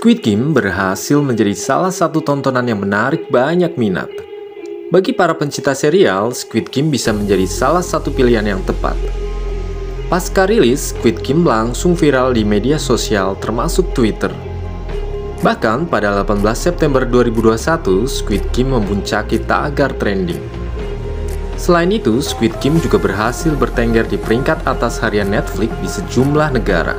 Squid Game berhasil menjadi salah satu tontonan yang menarik banyak minat. Bagi para pencinta serial, Squid Game bisa menjadi salah satu pilihan yang tepat. Pasca rilis, Squid Game langsung viral di media sosial termasuk Twitter. Bahkan pada 18 September 2021, Squid Game memuncaki tagar trending. Selain itu, Squid Game juga berhasil bertengger di peringkat atas harian Netflix di sejumlah negara.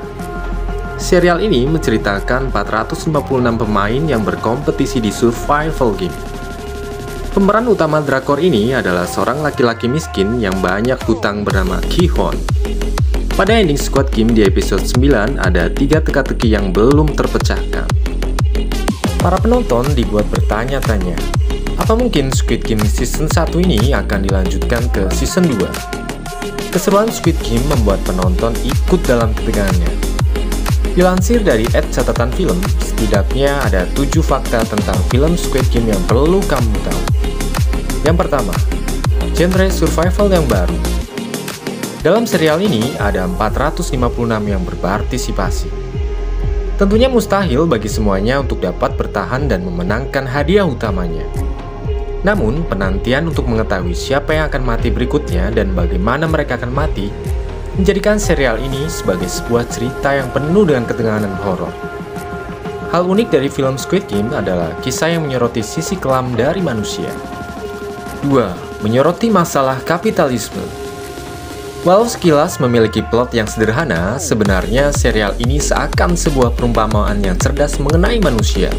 Serial ini menceritakan 456 pemain yang berkompetisi di survival game. Pemeran utama drakor ini adalah seorang laki-laki miskin yang banyak hutang bernama Ki-hon. Pada ending Squid Game di episode 9, ada 3 teka-teki yang belum terpecahkan. Para penonton dibuat bertanya-tanya, apa mungkin Squid Game season 1 ini akan dilanjutkan ke season 2? Keseruan Squid Game membuat penonton ikut dalam ketegangannya. Dilansir dari @catatan_film, setidaknya ada 7 fakta tentang film Squid Game yang perlu kamu tahu. Yang pertama, genre survival yang baru. Dalam serial ini ada 456 yang berpartisipasi. Tentunya mustahil bagi semuanya untuk dapat bertahan dan memenangkan hadiah utamanya. Namun, penantian untuk mengetahui siapa yang akan mati berikutnya dan bagaimana mereka akan mati menjadikan serial ini sebagai sebuah cerita yang penuh dengan ketegangan dan horor. Hal unik dari film Squid Game adalah kisah yang menyoroti sisi kelam dari manusia. 2. Menyoroti masalah kapitalisme. Walau sekilas memiliki plot yang sederhana, sebenarnya serial ini seakan sebuah perumpamaan yang cerdas mengenai manusia.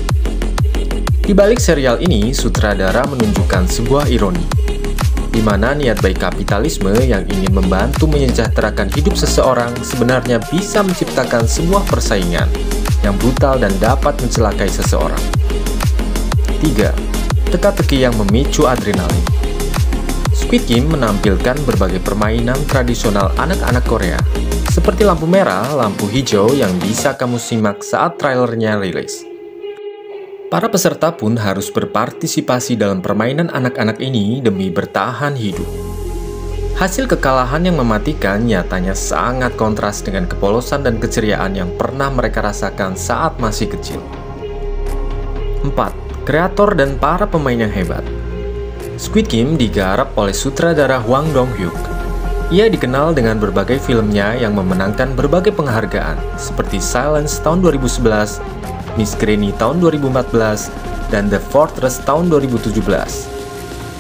Di balik serial ini, sutradara menunjukkan sebuah ironi, di mana niat baik kapitalisme yang ingin membantu menyejahterakan hidup seseorang sebenarnya bisa menciptakan sebuah persaingan yang brutal dan dapat mencelakai seseorang. 3. Teka-teki yang memicu adrenalin. Squid Game menampilkan berbagai permainan tradisional anak-anak Korea, seperti lampu merah, lampu hijau yang bisa kamu simak saat trailernya rilis. Para peserta pun harus berpartisipasi dalam permainan anak-anak ini demi bertahan hidup. Hasil kekalahan yang mematikan nyatanya sangat kontras dengan kepolosan dan keceriaan yang pernah mereka rasakan saat masih kecil. 4. Kreator dan para pemain yang hebat. Squid Game digarap oleh sutradara Hwang Dong-hyuk. Ia dikenal dengan berbagai filmnya yang memenangkan berbagai penghargaan, seperti Silence tahun 2011, Miss Granny tahun 2014, dan The Fortress tahun 2017.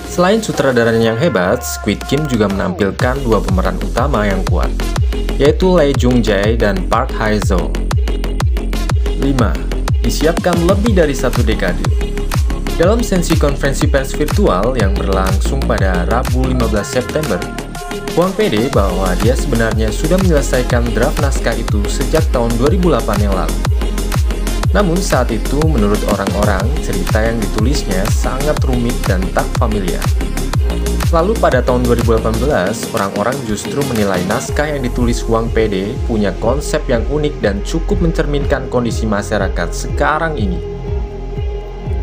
Selain sutradaranya yang hebat, Squid Game juga menampilkan 2 pemeran utama yang kuat, yaitu Lee Jung Jae dan Park Hae Zo. 5. Disiapkan lebih dari 1 dekade. Dalam sesi konferensi pers virtual yang berlangsung pada Rabu 15 September, Hwang pede bahwa dia sebenarnya sudah menyelesaikan draft naskah itu sejak tahun 2008 yang lalu. Namun saat itu menurut orang-orang, cerita yang ditulisnya sangat rumit dan tak familiar. Lalu pada tahun 2018, orang-orang justru menilai naskah yang ditulis Hwang pede punya konsep yang unik dan cukup mencerminkan kondisi masyarakat sekarang ini.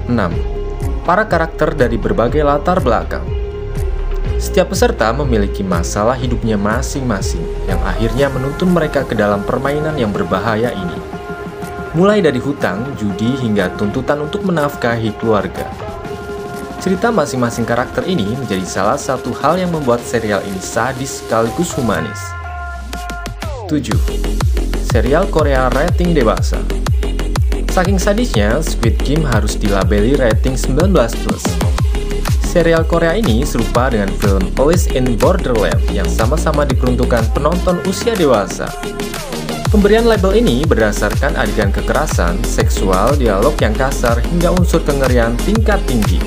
6. Para karakter dari berbagai latar belakang. Setiap peserta memiliki masalah hidupnya masing-masing yang akhirnya menuntun mereka ke dalam permainan yang berbahaya ini. Mulai dari hutang, judi, hingga tuntutan untuk menafkahi keluarga. Cerita masing-masing karakter ini menjadi salah satu hal yang membuat serial ini sadis sekaligus humanis. 7. Serial Korea rating dewasa. Saking sadisnya, Squid Game harus dilabeli rating 19+. Serial Korea ini serupa dengan film Alice in Borderland yang sama-sama diperuntukkan penonton usia dewasa. Pemberian label ini berdasarkan adegan kekerasan, seksual, dialog yang kasar, hingga unsur kengerian tingkat tinggi.